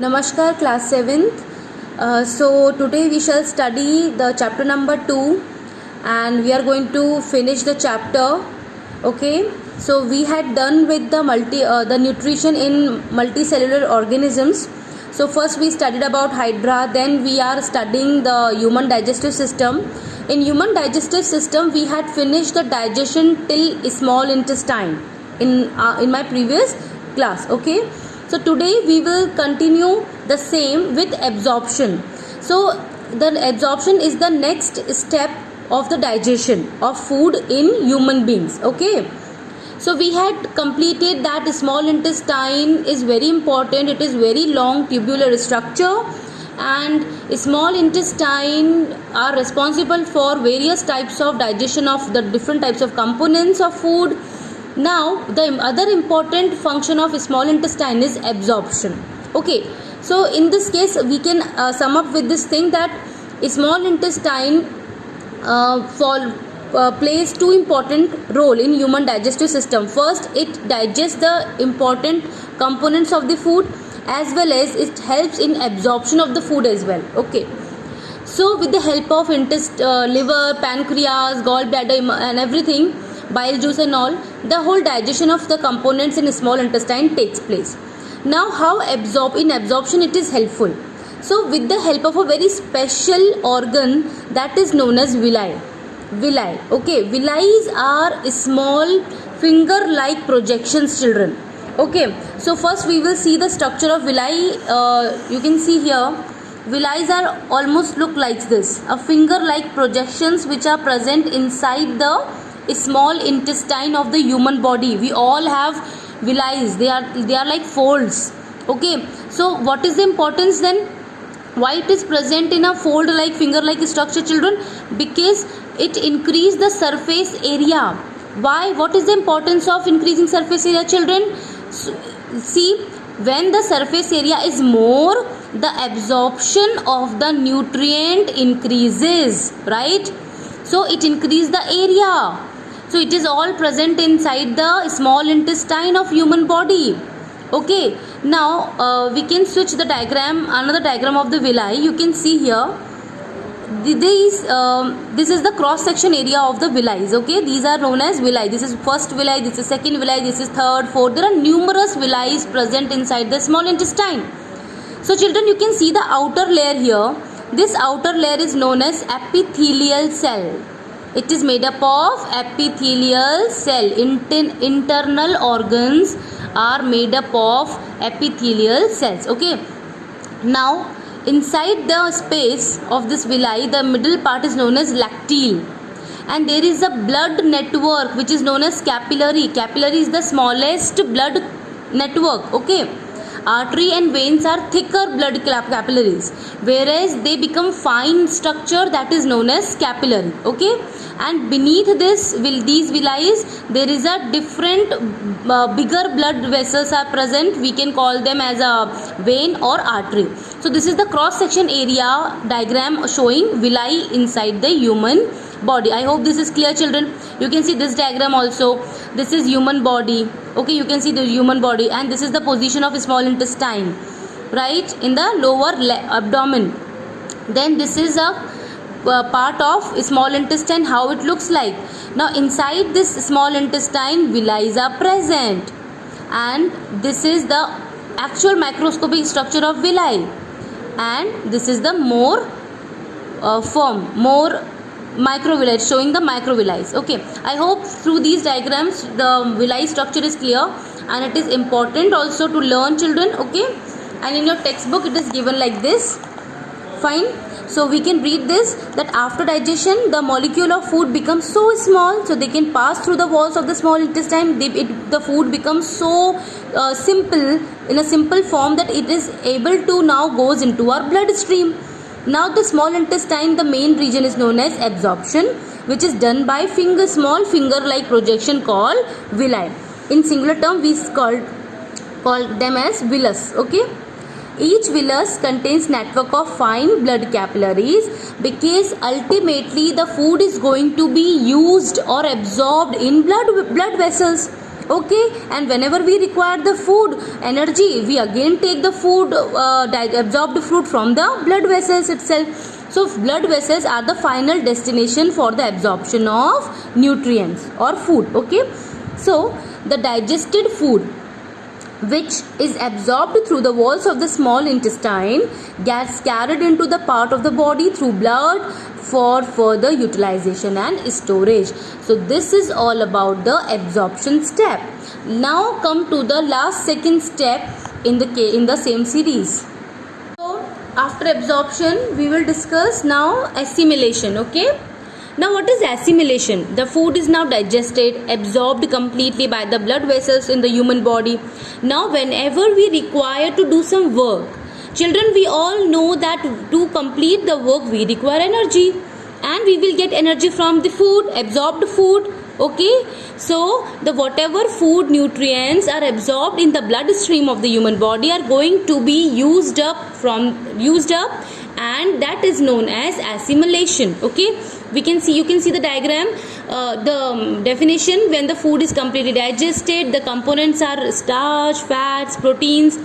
Namaskar, class 7th. So today we shall study the chapter number 2 and we are going to finish the chapter. Okay, so we had done with the nutrition in multicellular organisms. So first we studied about Hydra, then we are studying the human digestive system. In human digestive system we had finished the digestion till small intestine in my previous class. Okay, so today we will continue the same with absorption. So the absorption is the next step of the digestion of food in human beings. Okay, so we had completed that small intestine is very important. It is very long tubular structure and small intestine are responsible for various types of digestion of the different types of components of food. Now the other important function of small intestine is absorption. Okay, so in this case we can sum up with this thing that small intestine plays two important role in human digestive system. First, it digests the important components of the food as well as it helps in absorption of the food as well. Okay, so with the help of liver, pancreas, gallbladder and everything, bile juice and all, the whole digestion of the components in small intestine takes place. Now how in absorption it is helpful? So with the help of a very special organ that is known as villi. Okay, villi are small finger like projections, children. Okay, so first we will see the structure of villi. You can see here villi are almost look like this, a finger like projections which are present inside the small intestine of the human body. We all have villi. They are like folds. Okay, so what is the importance then? Why it is present in a fold like finger like structure, children? Because it increase the surface area. Why? What is the importance of increasing surface area, children? See, when the surface area is more, the absorption of the nutrient increases, right? So it increase the area. So it is all present inside the small intestine of human body. Okay, now we can switch the diagram, another diagram of the villi. You can see here this is the cross section area of the villi. Okay, these are known as villi. This is first villi, this is second villi, this is third, fourth. There are numerous villi present inside the small intestine. So children, you can see the outer layer here. This outer layer is known as epithelial cell. It is made up of epithelial cell. Internal organs are made up of epithelial cells. Okay, now inside the space of this villi, the middle part is known as lacteal, and there is a blood network which is known as capillary. Capillary is the smallest blood network. Okay, artery and veins are thicker blood capillaries, whereas they become fine structure that is known as capillary. Okay, and beneath these villi there is a different bigger blood vessels are present. We can call them as a vein or artery. So this is the cross section area diagram showing villi inside the human body. I hope this is clear, children. You can see this diagram also. This is human body. Okay, you can see the human body, and this is the position of small intestine, right, in the lower abdomen. Then this is a part of small intestine, how it looks like. Now inside this small intestine villi are present, and this is the actual microscopic structure of villi, and this is the more microvilli, showing the microvilli. Okay, I hope through these diagrams the villi structure is clear, and it is important also to learn, children. Okay, and in your textbook it is given like this. Fine. So we can read this, that after digestion the molecule of food becomes so small, so they can pass through the walls of the small intestine. The food becomes so simple, in a simple form, that it is able to now goes into our bloodstream. Now the small intestine, the main region is known as absorption, which is done by small finger like projection called villi. In singular term we call them as villus. Okay, each villus contains network of fine blood capillaries, because ultimately the food is going to be used or absorbed in blood vessels. Okay, and whenever we require the food energy, we again take the food, absorbed food from the blood vessels itself. So blood vessels are the final destination for the absorption of nutrients or food. Okay, so the digested food which is absorbed through the walls of the small intestine gets carried into the part of the body through blood for further utilization and storage. So this is all about the absorption step. Now come to the last second step in the same series. So after absorption we will discuss now assimilation. Okay, now what is assimilation? The food is now digested, absorbed completely by the blood vessels in the human body. Now whenever we require to do some work, children, we all know that to complete the work we require energy, and we will get energy from the food, absorbed food. Okay, so the whatever food nutrients are absorbed in the bloodstream of the human body are going to be used up, and that is known as assimilation. Okay, you can see the diagram, the definition. When the food is completely digested, the components are starch, fats, proteins.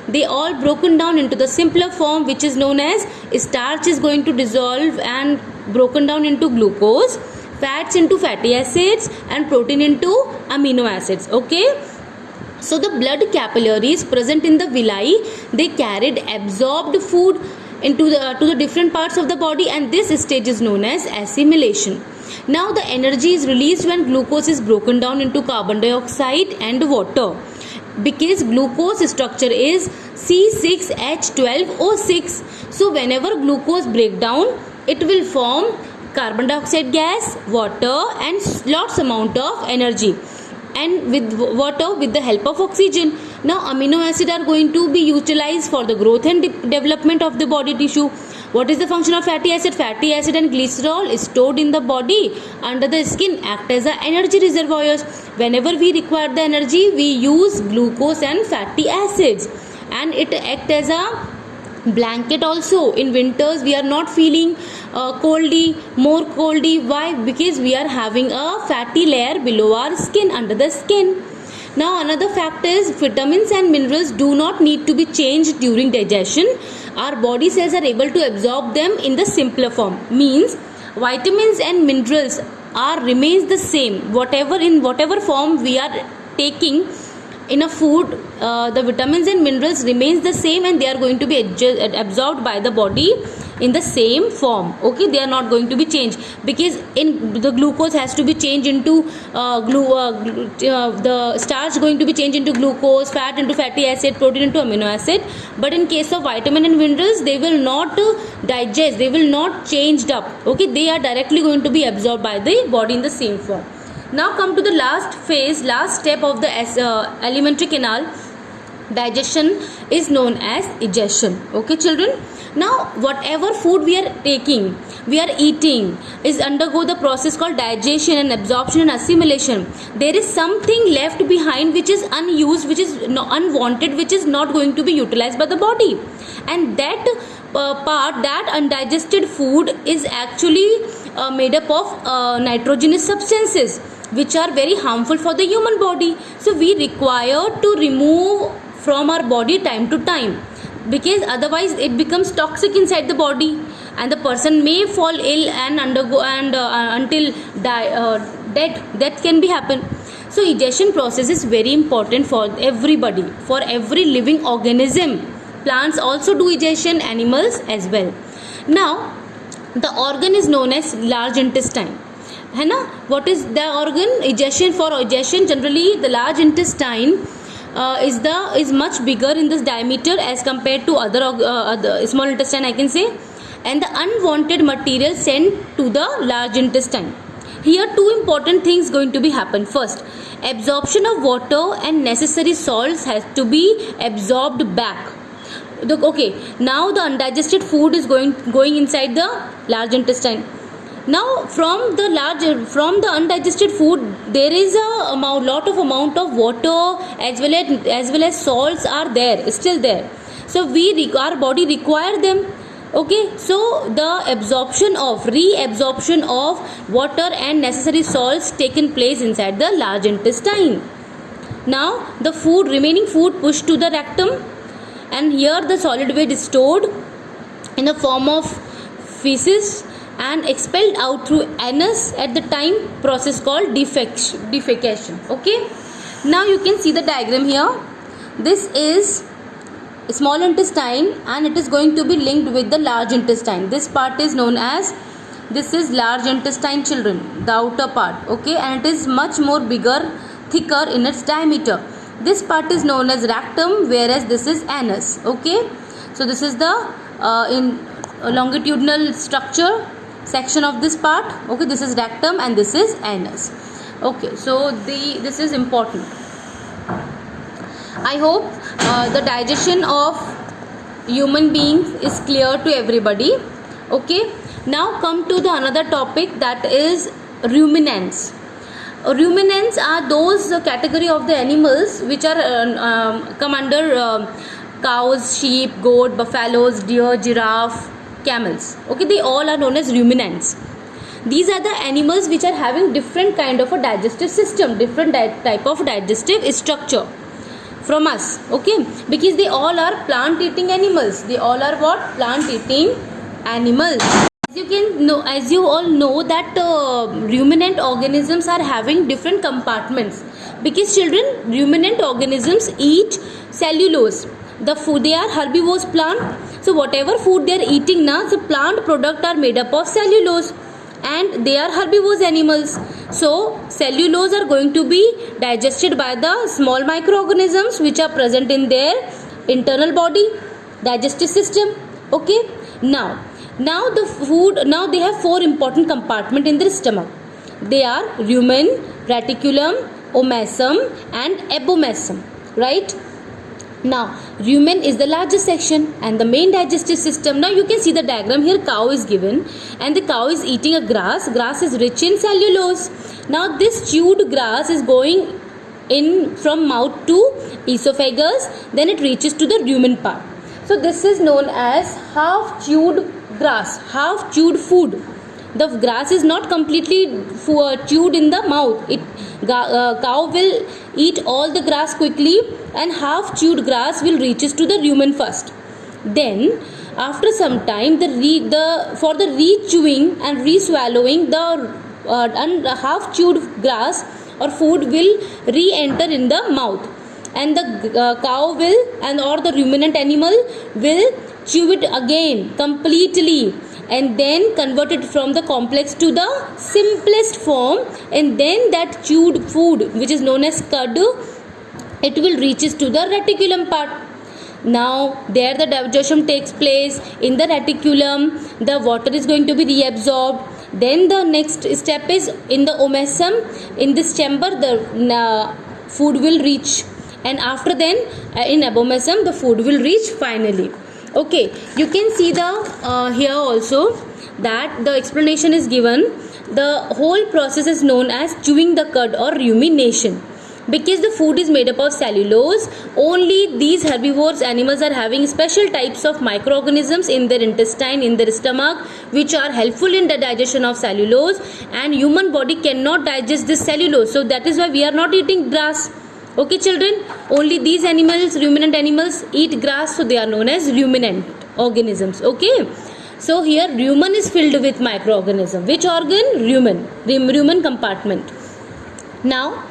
They all broken down into the simpler form, which is known as starch is going to dissolve and broken down into glucose, fats into fatty acids, and protein into amino acids. Okay, so the blood capillaries present in the villi, they carried absorbed food into to the different parts of the body, and this stage is known as assimilation. Now the energy is released when glucose is broken down into carbon dioxide and water, because glucose structure is C6H12O6. So whenever glucose break down, it will form carbon dioxide gas, water, and lots amount of energy, and with water with the help of oxygen. Now amino acid are going to be utilized for the growth and development of the body tissue. What is the function of fatty acid? Fatty acid and glycerol is stored in the body under the skin, act as a energy reservoirs. Whenever we require the energy, we use glucose and fatty acids, and it act as a blanket also. In winters we are not feeling more coldy. Why? Because we are having a fatty layer below our skin, under the skin. Now another fact is vitamins and minerals do not need to be changed during digestion. Our body cells are able to absorb them in the simpler form. Means vitamins and minerals remains the same, whatever form we are taking in a food. The vitamins and minerals remains the same, and they are going to be absorbed by the body in the same form. Okay, they are not going to be changed, because in the glucose has to be changed into the starch going to be changed into glucose, fat into fatty acid, protein into amino acid. But in case of vitamin and minerals, they will not digest, they will not changed up. Okay, they are directly going to be absorbed by the body in the same form. Now come to the last step of the alimentary canal. Digestion is known as digestion. Okay, children. Now whatever food we are eating is undergo the process called digestion and absorption and assimilation. There is something left behind which is unused, which is unwanted, which is not going to be utilized by the body, and that that undigested food is actually made up of nitrogenous substances, which are very harmful for the human body. So we require to remove from our body time to time, because otherwise it becomes toxic inside the body, and the person may fall ill and undergo until death can be happen. So digestion process is very important for everybody, for every living organism. Plants also do digestion, animals as well. Now the organ is known as large intestine. है ना? What is the organ? Digestion. For digestion, generally the large intestine is much bigger in this diameter as compared to other small intestine, I can say, and the unwanted material sent to the large intestine. Here two important things going to be happen. First, absorption of water and necessary salts has to be absorbed back. Okay, now the undigested food is going inside the large intestine. Now from the undigested food, there is a lot of amount of water as well as salts are still there. So our body require them. Okay, so the reabsorption of water and necessary salts taken place inside the large intestine. Now the remaining food pushed to the rectum, and here the solid waste is stored in the form of feces and expelled out through anus at the time process called defecation. Okay, now you can see the diagram here. This is small intestine and it is going to be linked with the large intestine. This part is known as, this is large intestine, children, the outer part. Okay, and it is much more bigger, thicker in its diameter. This part is known as rectum, whereas this is anus. Okay, so this is the longitudinal structure section of this part. Okay, this is rectum and this is anus. Okay, so this is important. I hope the digestion of human beings is clear to everybody. Okay, now come to the another topic, that is ruminants. Ruminants are those category of the animals which are come under cows, sheep, goat, buffaloes, deer, giraffe, camels. Okay, they all are known as ruminants. These are the animals which are having different kind of a digestive system, different type of digestive structure from us. Okay, because they all are plant eating animals. They all are what? Plant eating animals. As you all know that ruminant organisms are having different compartments, because children, ruminant organisms eat cellulose. The food, they are herbivorous plant, so whatever food they are eating now, the plant product are made up of cellulose, and they are herbivorous animals. So cellulose are going to be digested by the small microorganisms which are present in their internal body, digestive system. Okay, now the food, now they have 4 important compartments in their stomach. They are rumen, reticulum, omasum and abomasum, right? Now rumen is the largest section and the main digestive system. Now you can see the diagram here. Cow is given and the cow is eating a grass. Grass is rich in cellulose. Now this chewed grass is going in from mouth to esophagus, then it reaches to the rumen part. So this is known as half chewed grass, half chewed food. The grass is not completely chewed in the mouth. Cow will eat all the grass quickly and half chewed grass will reaches to the rumen first. Then after some time for the re-chewing and re-swallowing, the half chewed grass or food will re-enter in the mouth, and the cow will or the ruminant animal will chew it again completely and then convert it from the complex to the simplest form, and then that chewed food, which is known as cud, it will reaches to the reticulum part. Now there the digestion takes place. In the reticulum the water is going to be reabsorbed. Then the next step is in the omasum. In this chamber the food will reach, and after then in abomasum the food will reach finally. Okay, you can see the here also that the explanation is given. The whole process is known as chewing the cud or rumination. Because the food is made up of cellulose, only these herbivorous animals are having special types of microorganisms in their intestine, in their stomach, which are helpful in the digestion of cellulose, and human body cannot digest this cellulose. So that is why we are not eating grass. Okay children, only these animals, ruminant animals, eat grass, so they are known as ruminant organisms. Okay, so here rumen is filled with microorganism. Which organ? Rumen compartment. Now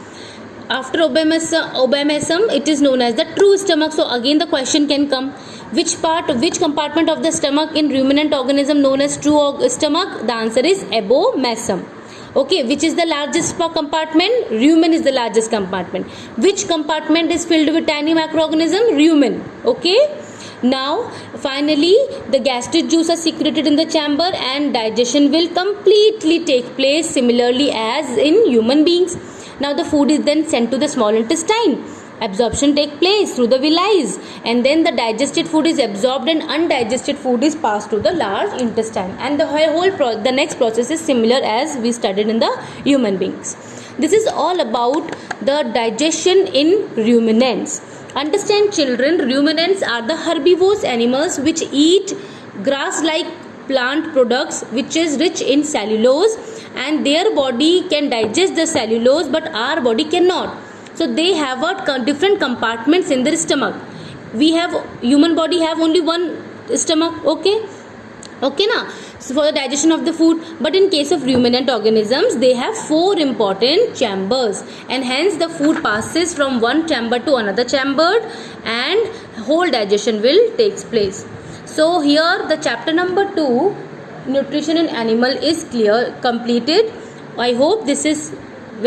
after abomasum, it is known as the true stomach. So again the question can come, which compartment of the stomach in ruminant organism known as true stomach? The answer is abomasum. Okay, which is the largest compartment? Rumen is the largest compartment. Which compartment is filled with tiny microorganism? Rumen. Okay, now finally the gastric juice are secreted in the chamber and digestion will completely take place similarly as in human beings. Now the food is then sent to the small intestine. Absorption takes place through the villi, and then the digested food is absorbed and undigested food is passed to the large intestine. And the next process is similar as we studied in the human beings. This is all about the digestion in ruminants. Understand children, ruminants are the herbivorous animals which eat grass-like plant products which is rich in cellulose, and their body can digest the cellulose but our body cannot. So they have different compartments in their stomach. We have, human body have only one stomach, okay na, so for the digestion of the food. But in case of ruminant organisms, they have 4 important chambers, and hence the food passes from one chamber to another chamber and whole digestion will takes place. So here the chapter number 2, nutrition in animal, is completed. I hope this is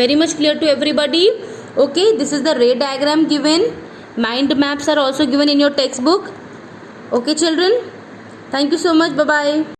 very much clear to everybody. Okay, this is the ray diagram given. Mind maps are also given in your textbook. Okay children, thank you so much. Bye bye.